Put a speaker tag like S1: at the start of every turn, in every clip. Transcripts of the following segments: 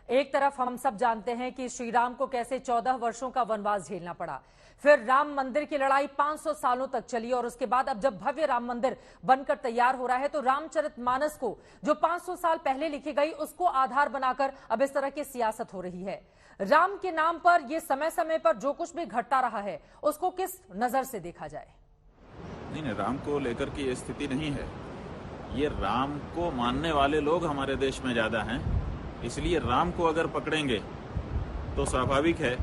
S1: एक तरफ हम सब जानते हैं कि श्री राम को कैसे 14 वर्षों का वनवास झेलना पड़ा, फिर राम मंदिर की लड़ाई 500 सालों तक चली और उसके बाद अब जब भव्य राम मंदिर बनकर तैयार हो रहा है तो रामचरितमानस को जो 500 साल पहले लिखी गई उसको आधार बनाकर अब इस तरह की सियासत हो रही है। राम के नाम पर यह समय समय पर जो कुछ भी घटता रहा है उसको किस नजर से देखा जाए?
S2: नहीं, राम को लेकर की ये स्थिति नहीं है। ये राम को मानने वाले लोग हमारे देश में ज्यादा हैं, इसलिए राम को अगर पकड़ेंगे तो स्वाभाविक है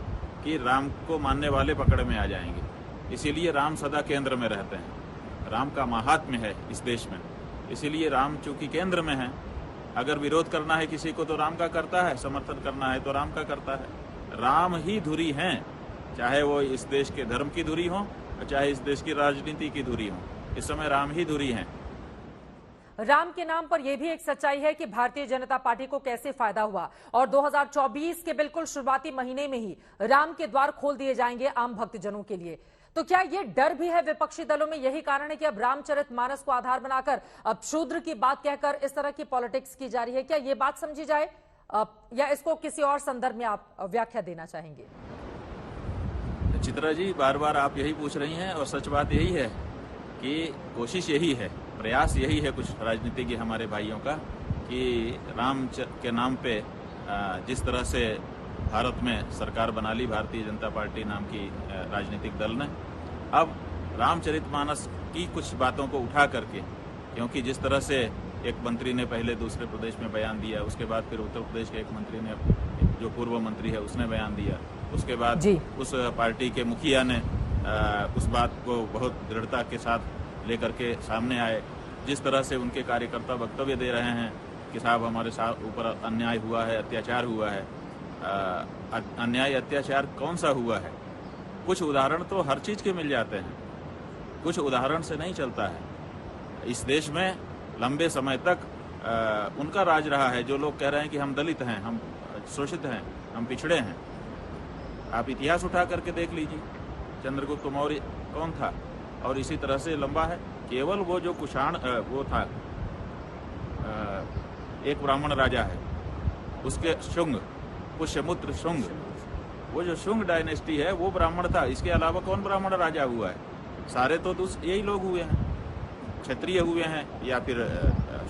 S2: कि राम को मानने वाले पकड़ में आ जाएंगे। इसीलिए राम सदा केंद्र में रहते हैं। राम का महात्म्य है इस देश में, इसीलिए राम चूंकि केंद्र में है, अगर विरोध करना है किसी को तो राम का करता है, समर्थन करना है तो राम का करता है। राम ही धुरी हैं, चाहे वो इस देश के धर्म की धुरी हो चाहे इस देश की राजनीति की धुरी हो, इस समय राम ही धुरी हैं।
S1: राम के नाम पर यह भी एक सच्चाई है कि भारतीय जनता पार्टी को कैसे फायदा हुआ और 2024 के बिल्कुल शुरुआती महीने में ही राम के द्वार खोल दिए जाएंगे आम भक्तजनों के लिए। तो क्या यह डर भी है विपक्षी दलों में? यही कारण है कि अब रामचरितमानस को आधार बनाकर अब शूद्र की बात कहकर इस तरह की पॉलिटिक्स की जा रही है। क्या यह बात समझी जाए या इसको किसी और संदर्भ में आप व्याख्या देना चाहेंगे?
S2: चित्रा जी, बार बार आप यही पूछ रही हैं और सच बात यही है कि कोशिश यही है, प्रयास यही है कुछ राजनीतिज्ञ हमारे भाइयों का कि राम के नाम पे जिस तरह से भारत में सरकार बना ली भारतीय जनता पार्टी नाम की राजनीतिक दल ने, अब रामचरितमानस की कुछ बातों को उठा करके, क्योंकि जिस तरह से एक मंत्री ने पहले दूसरे प्रदेश में बयान दिया, उसके बाद फिर उत्तर प्रदेश के एक मंत्री ने, जो पूर्व मंत्री है, उसने बयान दिया, उसके बाद उस पार्टी के मुखिया ने उस बात को बहुत दृढ़ता के साथ लेकर के सामने आए। जिस तरह से उनके कार्यकर्ता वक्तव्य दे रहे हैं कि साहब हमारे साथ ऊपर अन्याय हुआ है, अत्याचार हुआ है। अन्याय अत्याचार कौन सा हुआ है? कुछ उदाहरण तो हर चीज के मिल जाते हैं, कुछ उदाहरण से नहीं चलता है। इस देश में लंबे समय तक उनका राज रहा है जो लोग कह रहे हैं कि हम दलित हैं, हम शोषित हैं, हम पिछड़े हैं। आप इतिहास उठा करके देख लीजिए, चंद्रगुप्त मौर्य कौन था, और इसी तरह से लंबा है। केवल वो जो कुषाण वो था, एक ब्राह्मण राजा है, उसके शुंग, पुष्यमुत्र शुंग, वो जो शुंग डायनेस्टी है वो ब्राह्मण था। इसके अलावा कौन ब्राह्मण राजा हुआ है? सारे तो यही लोग हुए हैं, क्षत्रिय हुए हैं या फिर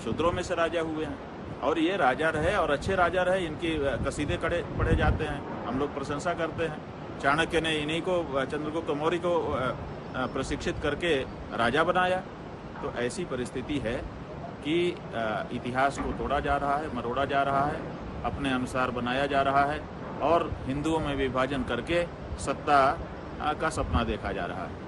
S2: शूद्रों में से राजा हुए हैं। और ये राजा रहे और अच्छे राजा रहे, इनकी कसीदे पढ़े जाते हैं, हम लोग प्रशंसा करते हैं। चाणक्य ने इन्हीं को, चंद्रगुप्त मौर्य को प्रशिक्षित करके राजा बनाया। तो ऐसी परिस्थिति है कि इतिहास को तोड़ा जा रहा है, मरोड़ा जा रहा है, अपने अनुसार बनाया जा रहा है और हिंदुओं में विभाजन करके सत्ता का सपना देखा जा रहा है।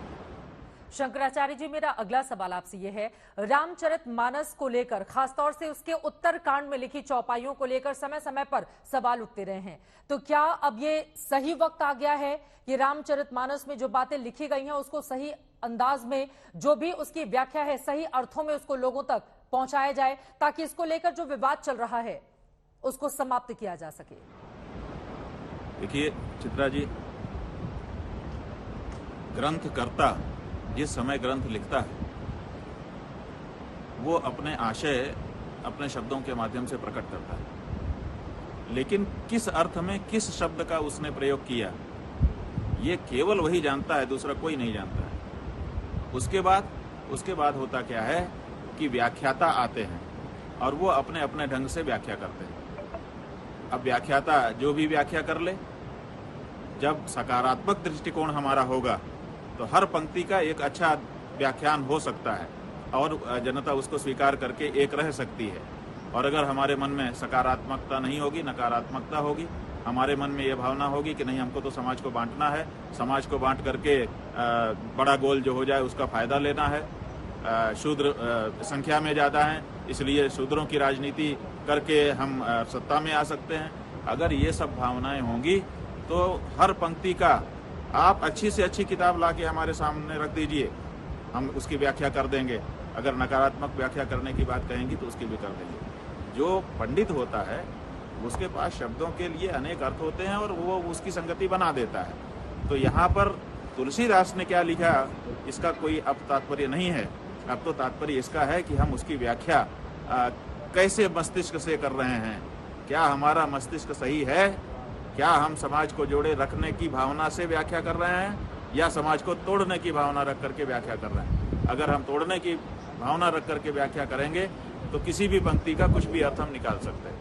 S1: शंकराचार्य जी, मेरा अगला सवाल आपसे यह है, रामचरितमानस को लेकर खासतौर से उसके उत्तरकांड में लिखी चौपाइयों को लेकर समय समय पर सवाल उठते रहे हैं, तो क्या अब ये सही वक्त आ गया है कि रामचरितमानस में जो बातें लिखी गई हैं उसको सही अंदाज में, जो भी उसकी व्याख्या है, सही अर्थों में उसको लोगों तक पहुंचाया जाए ताकि इसको लेकर जो विवाद चल रहा है उसको समाप्त किया जा सके?
S2: देखिए चित्रा जी, ग्रंथकर्ता जिस समय ग्रंथ लिखता है वो अपने आशय अपने शब्दों के माध्यम से प्रकट करता है, लेकिन किस अर्थ में किस शब्द का उसने प्रयोग किया ये केवल वही जानता है, दूसरा कोई नहीं जानता है। उसके बाद होता क्या है कि व्याख्याता आते हैं और वो अपने अपने ढंग से व्याख्या करते हैं। अब व्याख्याता जो भी व्याख्या कर ले, जब सकारात्मक दृष्टिकोण हमारा होगा तो हर पंक्ति का एक अच्छा व्याख्यान हो सकता है और जनता उसको स्वीकार करके एक रह सकती है। और अगर हमारे मन में सकारात्मकता नहीं होगी, नकारात्मकता होगी, हमारे मन में ये भावना होगी कि नहीं हमको तो समाज को बांटना है, समाज को बांट करके बड़ा गोल जो हो जाए उसका फायदा लेना है, शूद्र संख्या में ज्यादा हैं इसलिए शूद्रों की राजनीति करके हम सत्ता में आ सकते हैं। अगर ये सब भावनाएं होंगी तो हर पंक्ति का आप अच्छी से अच्छी किताब लाके हमारे सामने रख दीजिए, हम उसकी व्याख्या कर देंगे। अगर नकारात्मक व्याख्या करने की बात कहेंगी तो उसकी भी कर देंगे। जो पंडित होता है उसके पास शब्दों के लिए अनेक अर्थ होते हैं और वो उसकी संगति बना देता है। तो यहाँ पर तुलसीदास ने क्या लिखा इसका कोई अब तात्पर्य नहीं है। अब तो तात्पर्य इसका है कि हम उसकी व्याख्या कैसे मस्तिष्क से कर रहे हैं, क्या हमारा मस्तिष्क सही है? क्या हम समाज को जोड़े रखने की भावना से व्याख्या कर रहे हैं या समाज को तोड़ने की भावना रख करके व्याख्या कर रहे हैं? अगर हम तोड़ने की भावना रख करके व्याख्या करेंगे तो किसी भी पंक्ति का कुछ भी अर्थ हम निकाल सकते हैं।